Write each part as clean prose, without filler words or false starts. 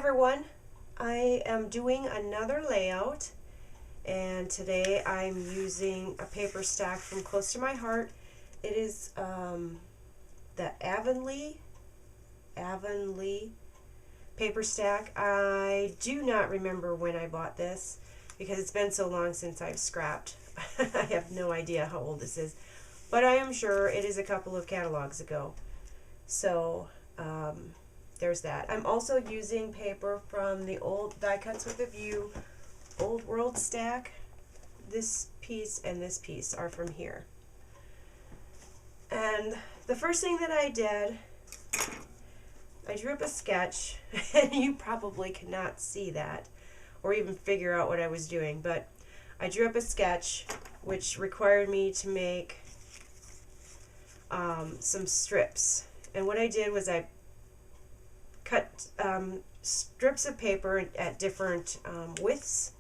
everyone, I am doing another layout, and today I'm using a paper stack from close to my heart. It is the Avonlea paper stack. I do not remember when I bought this because it's been so long since I've scrapped. I have no idea how old this is, but I am sure it is a couple of catalogs ago. So there's that. I'm also using paper from the old Die Cuts with a View Old World stack. This piece and this piece are from here. And the first thing that I did, I drew up a sketch, and you probably cannot see that or even figure out what I was doing, but I drew up a sketch which required me to make some strips. And what I did was I cut strips of paper at different widths,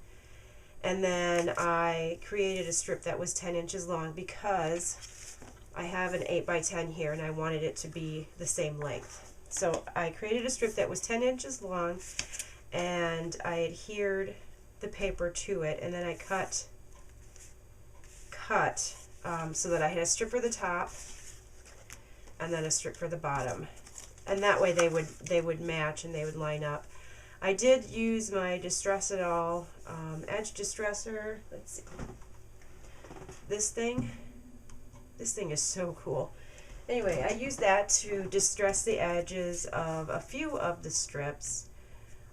and then I created a strip that was 10 inches long because I have an 8 by 10 here and I wanted it to be the same length. So I created a strip that was 10 inches long, and I adhered the paper to it, and then I cut so that I had a strip for the top and then a strip for the bottom, and that way they would match and they would line up. I did use my Distress It All edge distressor. Let's see, this thing is so cool. Anyway, I used that to distress the edges of a few of the strips.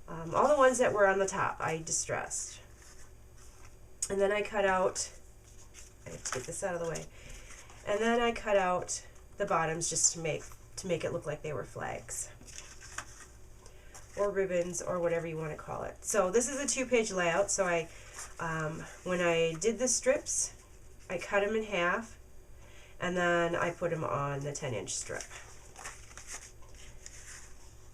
All the ones that were on the top I distressed, and then I cut out, I have to get this out of the way, and then I cut out the bottoms just to make it look like they were flags or ribbons or whatever you want to call it. So this is a 2-page layout. So I when I did the strips, I cut them in half, and then I put them on the 10-inch strip.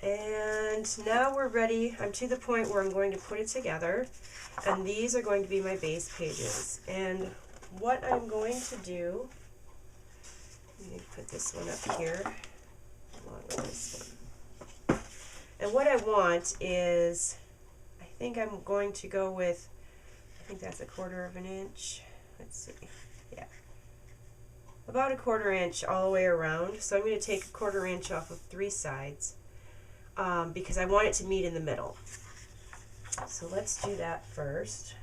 And now we're ready. I'm to the point where I'm going to put it together, and these are going to be my base pages. And what I'm going to do, let me put this one up here along with this one. And what I want is, I think I'm going to go with, I think that's 1/4 inch. Let's see, yeah, about 1/4 inch all the way around. So I'm going to take 1/4 inch off of 3 sides because I want it to meet in the middle. So let's do that first.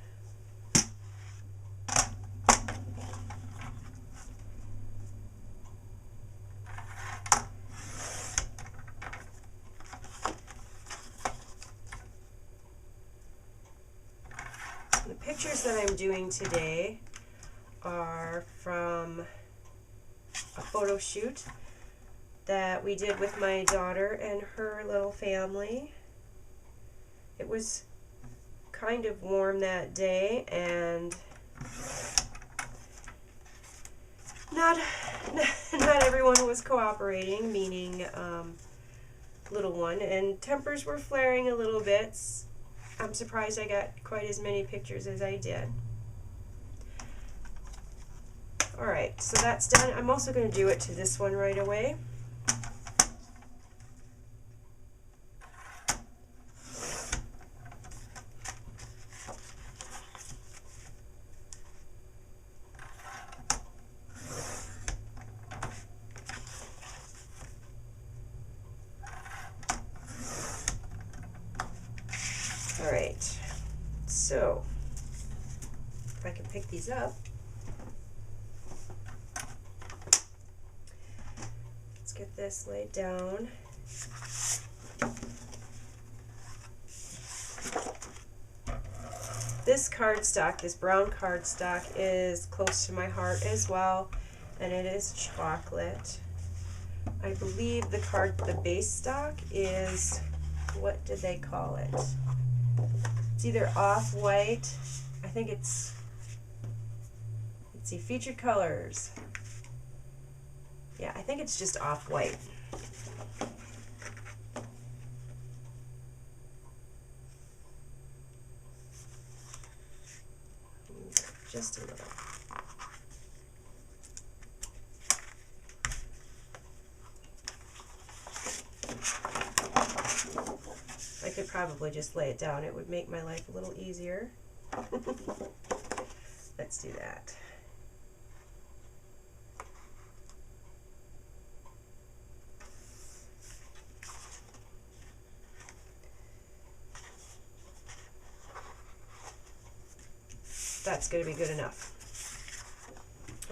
The pictures that I'm doing today are from a photo shoot that we did with my daughter and her little family. It was kind of warm that day, and not everyone was cooperating, meaning little one, and tempers were flaring a little bit. I'm surprised I got quite as many pictures as I did. Alright, so that's done. I'm also going to do it to this one right away. Alright, so if I can pick these up, let's get this laid down. This cardstock, this brown cardstock, is close to my heart as well, and it is chocolate. I believe the base stock is, what did they call it? It's either off-white, I think it's, let's see, featured colors. Yeah, I think it's just off-white. Just a little. I could probably probably just lay it down. It would make my life a little easier. Let's do that. That's going to be good enough.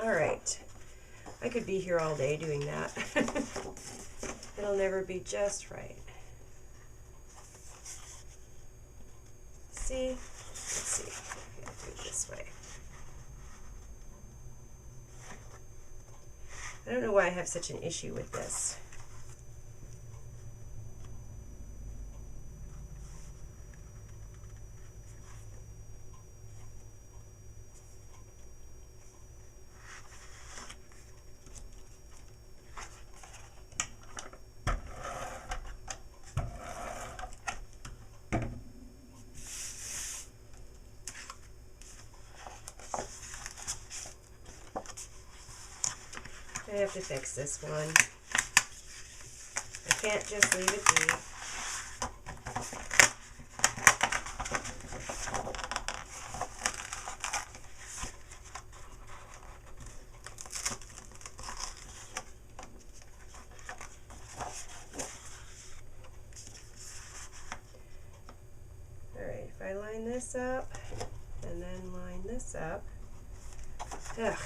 All right. I could be here all day doing that. It'll never be just right. See? Let's see. I'm going to do it this way. I don't know why I have such an issue with this. I have to fix this one. I can't just leave it be. Alright, if I line this up and then line this up. Ugh.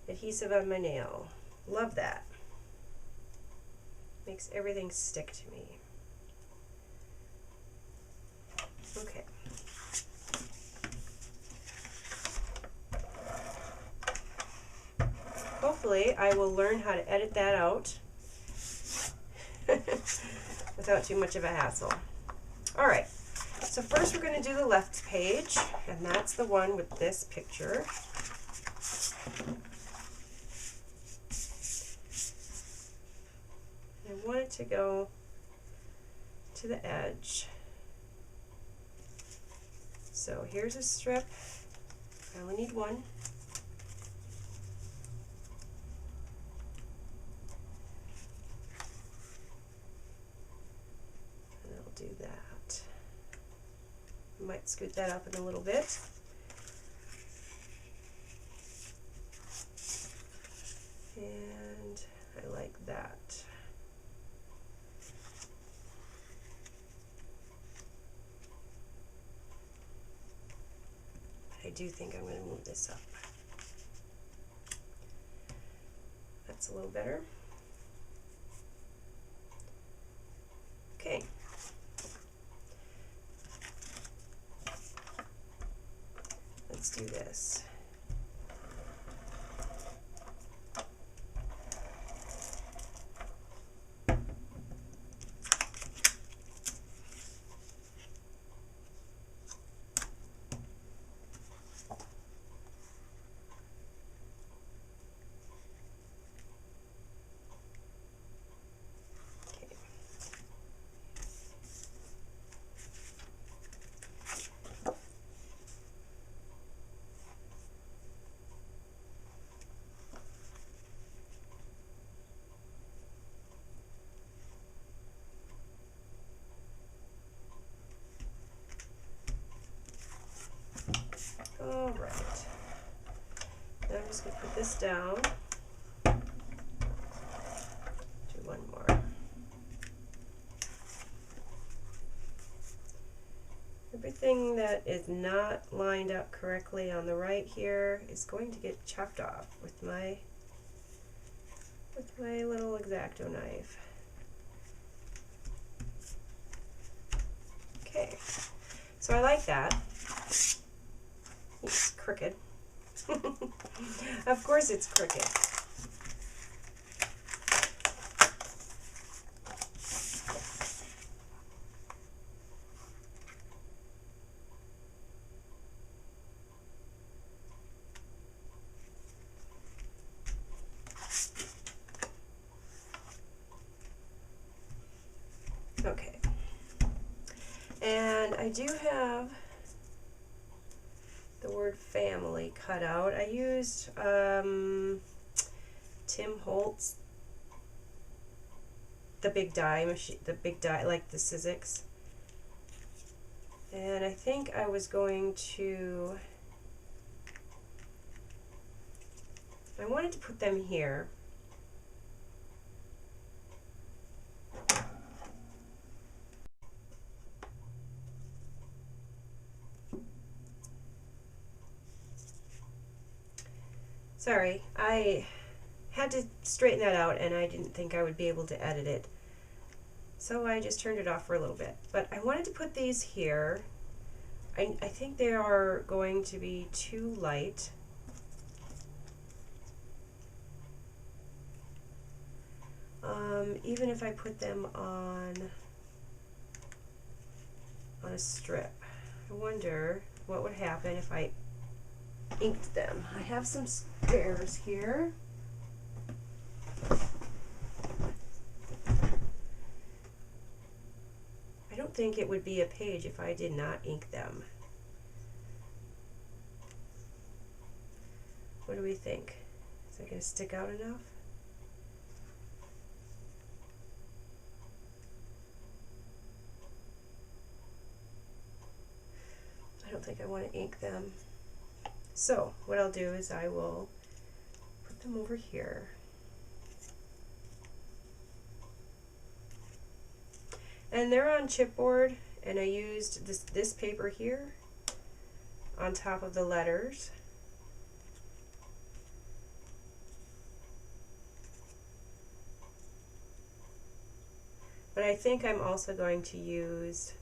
Adhesive on my nail. Love that. Makes everything stick to me. Okay. Hopefully I will learn how to edit that out without too much of a hassle. Alright, so first we're going to do the left page, and that's the one with this picture. I want it to go to the edge. So here's a strip. I only need one. And I'll do that. I might scoot that up in a little bit. And I like that. I do think I'm going to move this up. That's a little better. Okay. Let's do this. All right. Now I'm just going to put this down. Do one more. Everything that is not lined up correctly on the right here is going to get chopped off with my little X-Acto knife. Okay, so I like that. It's crooked. Of course it's crooked. Okay. And I do have Word Family cutout. I used Tim Holtz, the big die machine, like the Sizzix. And I think I was going to, I wanted to put them here. Sorry, I had to straighten that out and I didn't think I would be able to edit it. So I just turned it off for a little bit. But I wanted to put these here. I think they are going to be too light. Even if I put them on a strip. I wonder what would happen if I inked them. I have some spares here. I don't think it would be a page if I did not ink them. What do we think? Is it going to stick out enough? I don't think I want to ink them. So what I'll do is I will put them over here. And they're on chipboard, and I used this paper here on top of the letters. But I think I'm also going to use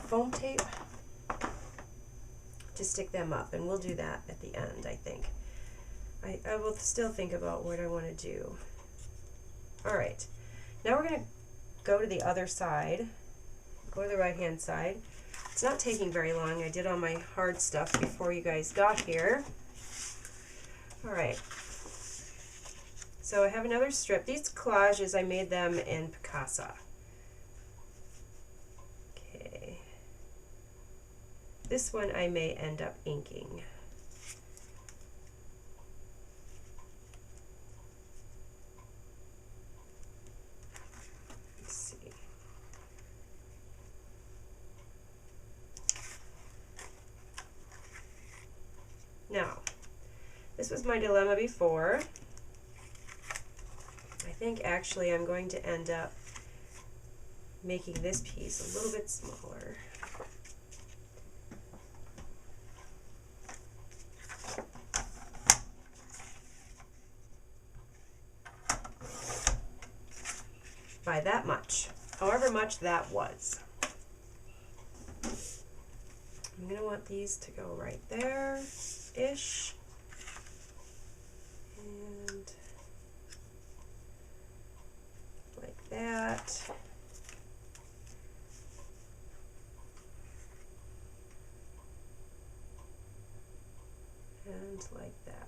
foam tape to stick them up, and we'll do that at the end, I think. I will still think about what I want to do. Alright, now we're going to go to the other side, go to the right hand side. It's not taking very long. I did all my hard stuff before you guys got here. Alright, so I have another strip. These collages, I made them in Picasa. Okay, this one I may end up inking. Let's see. Now, this was my dilemma before. I think actually I'm going to end up making this piece a little bit smaller. By that much, however much that was. I'm going to want these to go right there-ish. And like that. And like that.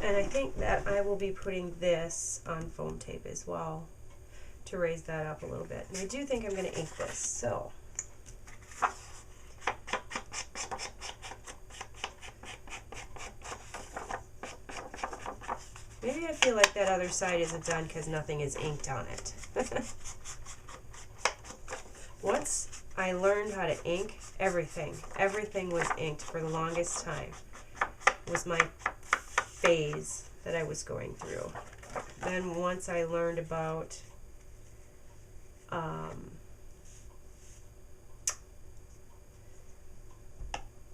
And I think that I will be putting this on foam tape as well to raise that up a little bit. And I do think I'm going to ink this. So maybe I feel like that other side isn't done because nothing is inked on it. Once I learned how to ink, everything was inked for the longest time. It was my phase that I was going through. Then once I learned about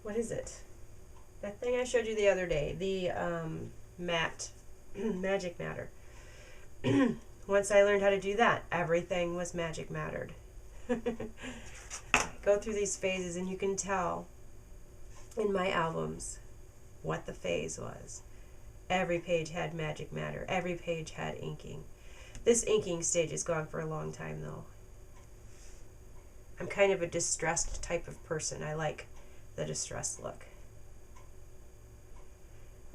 what is it? That thing I showed you the other day, the matte magic matter. Once I learned how to do that, everything was magic mattered. I go through these phases and you can tell in my albums what the phase was. Every page had magic matter. Every page had inking. This inking stage is gone for a long time though. I'm kind of a distressed type of person. I like the distressed look.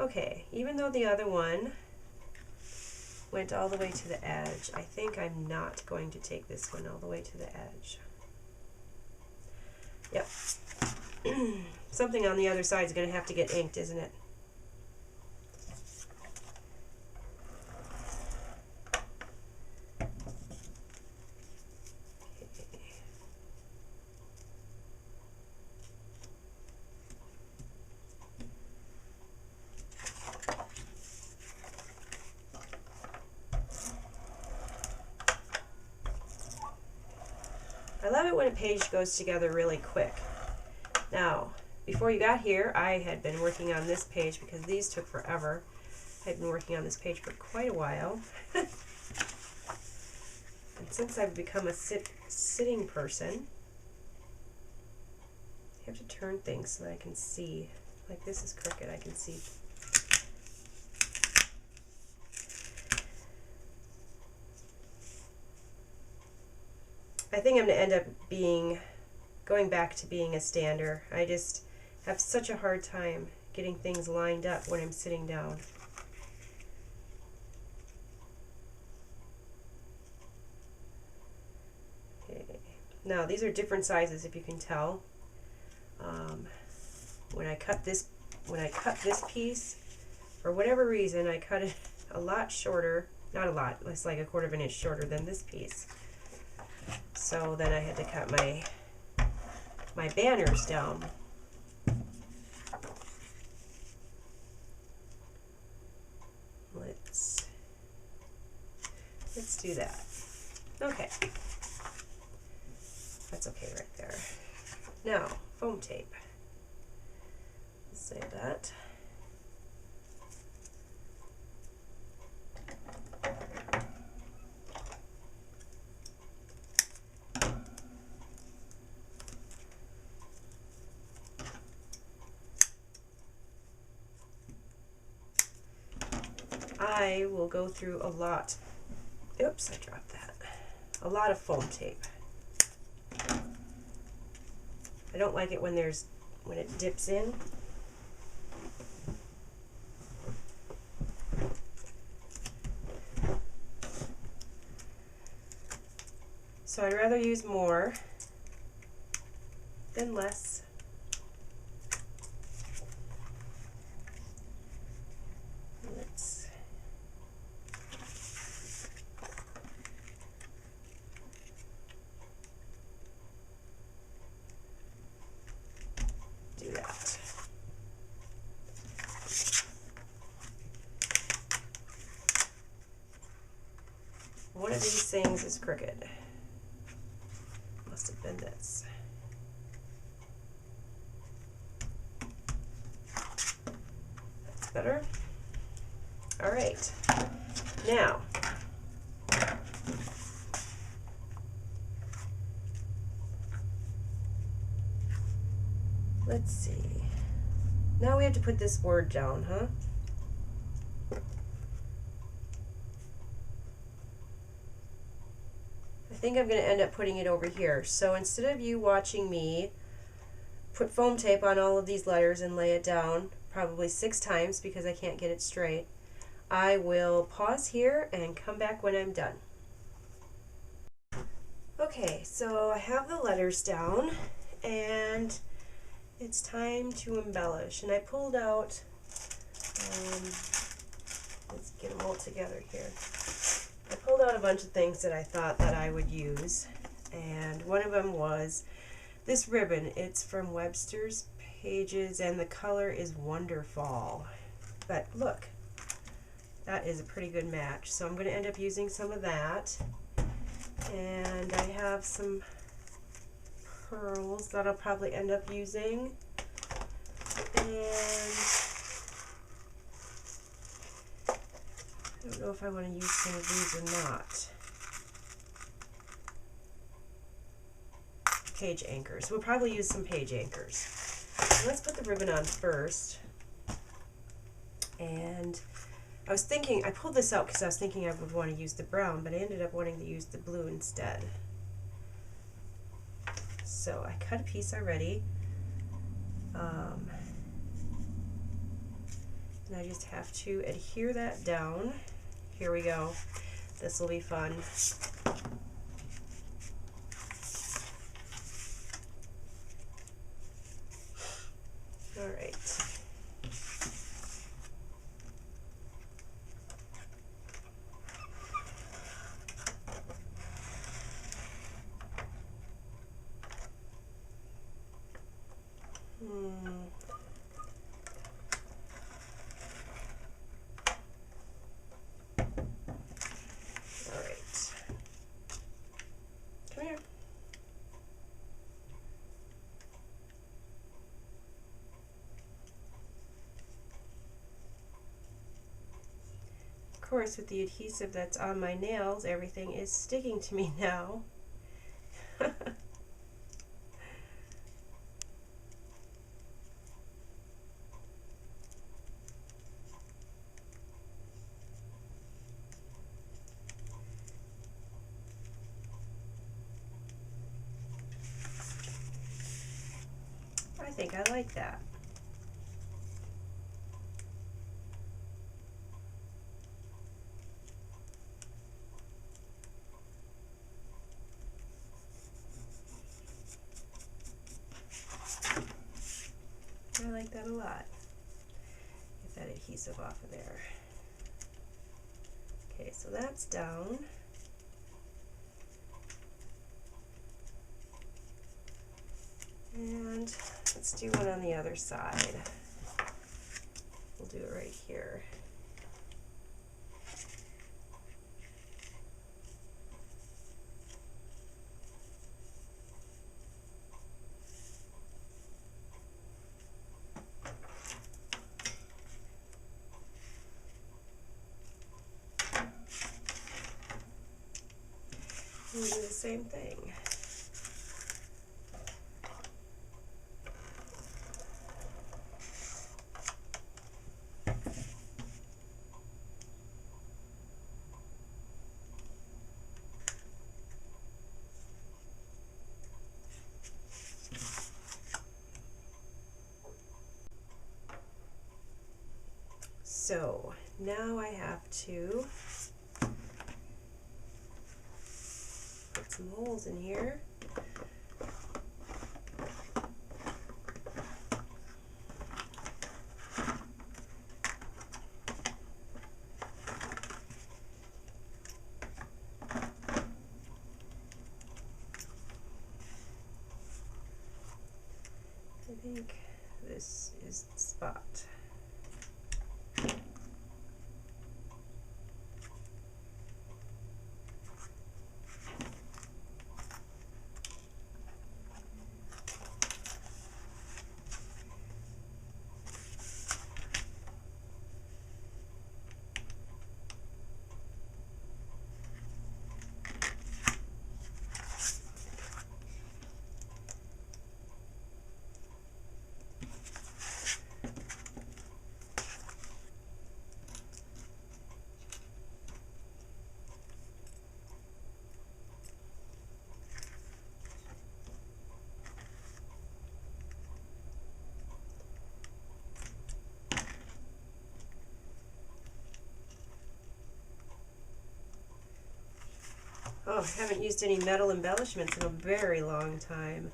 Okay, even though the other one went all the way to the edge, I think I'm not going to take this one all the way to the edge. Yep. Something on the other side is going to have to get inked, isn't it? I love it when a page goes together really quick. Now, before you got here, I had been working on this page because these took forever. I had been working on this page for quite a while. And since I've become a sitting person, I have to turn things so that I can see. Like this is crooked, I can see. I think I'm going to end up going back to being a stander. I just have such a hard time getting things lined up when I'm sitting down. Okay. Now these are different sizes, if you can tell. When I cut this piece, for whatever reason, I cut it a lot shorter. Not a lot. It's like 1/4 of an inch shorter than this piece. So then I had to cut my banners down. Let's do that. Okay. That's okay right there. Now, foam tape. Let's save that. I will go through a lot. Oops, I dropped that. A lot of foam tape. I don't like it when it dips in. So I'd rather use more than less. Let's do that. One of these things is crooked. Must have been this. That's better. All right. Now, let's see. Now we have to put this word down, huh? I think I'm going to end up putting it over here. So instead of you watching me put foam tape on all of these letters and lay it down probably 6 times because I can't get it straight, I will pause here and come back when I'm done. Okay, so I have the letters down and it's time to embellish. And I pulled out, let's get them all together here. I pulled out a bunch of things that I thought that I would use, and one of them was this ribbon. It's from Webster's Pages, and the color is Wonderfall. But look, that is a pretty good match. So I'm going to end up using some of that, and I have some pearls that I'll probably end up using, and I don't know if I want to use some of these or not. Page anchors. We'll probably use some page anchors. So let's put the ribbon on first. And I was thinking, I pulled this out because I was thinking I would want to use the brown, but I ended up wanting to use the blue instead. So I cut a piece already. And I just have to adhere that down. Here we go. This will be fun. All right. All right. Come here. Of course, with the adhesive that's on my nails, everything is sticking to me now. I think I like that. I like that a lot. Get that adhesive off of there. Okay, so that's down. And let's do one on the other side. We'll do it right here. We'll do the same thing. So now I have to put some holes in here. I think this is the spot. Oh, I haven't used any metal embellishments in a very long time.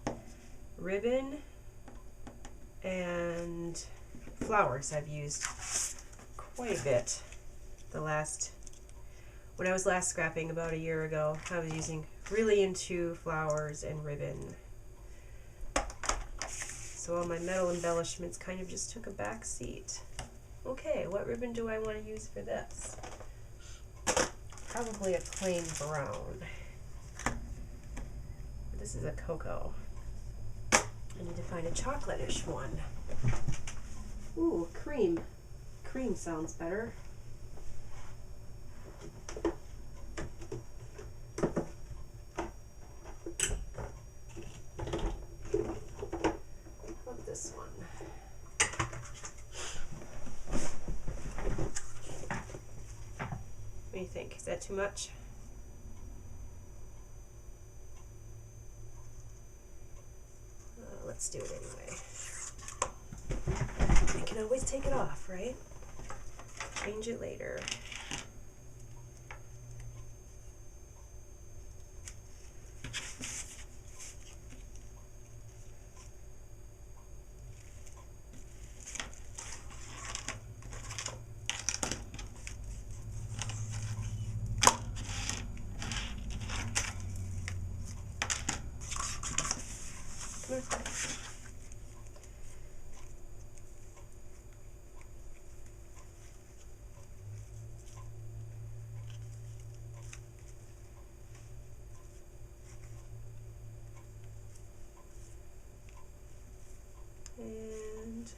Ribbon and flowers I've used quite a bit. When I was last scrapping about a year ago, I was using really into flowers and ribbon. So all my metal embellishments kind of just took a back seat. Okay, what ribbon do I want to use for this? Probably a plain brown. This is a cocoa. I need to find a chocolate-ish one. Ooh, cream. Cream sounds better. Love this one. What do you think? Is that too much? let's do it anyway. I can always take it off, right? Change it later. And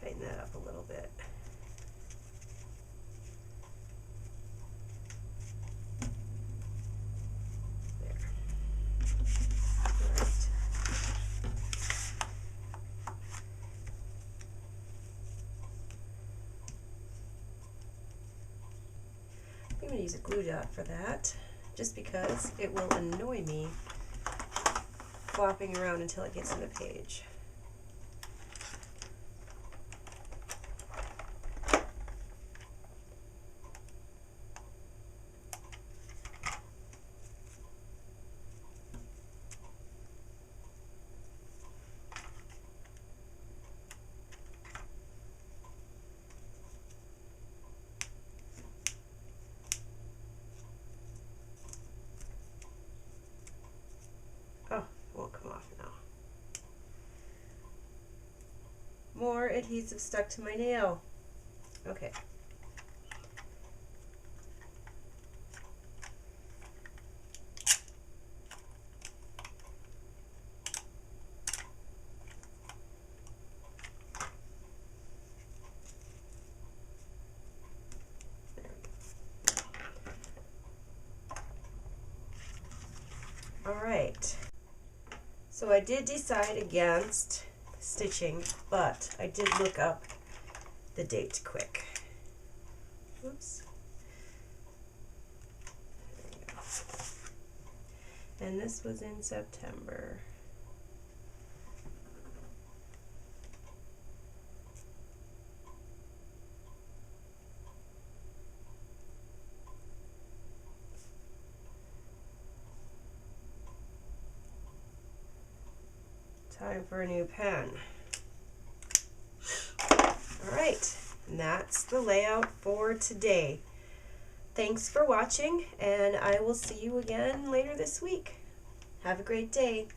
tighten that up a little bit. I'm going to use a glue dot for that, just because it will annoy me flopping around until it gets in the page. Oh, it won't come off now. More adhesive stuck to my nail. Okay. All right. So I did decide against stitching, but I did look up the date quick. Oops. There you go. And this was in September. Time for a new pen. All right, and that's the layout for today. Thanks for watching, and I will see you again later this week. Have a great day.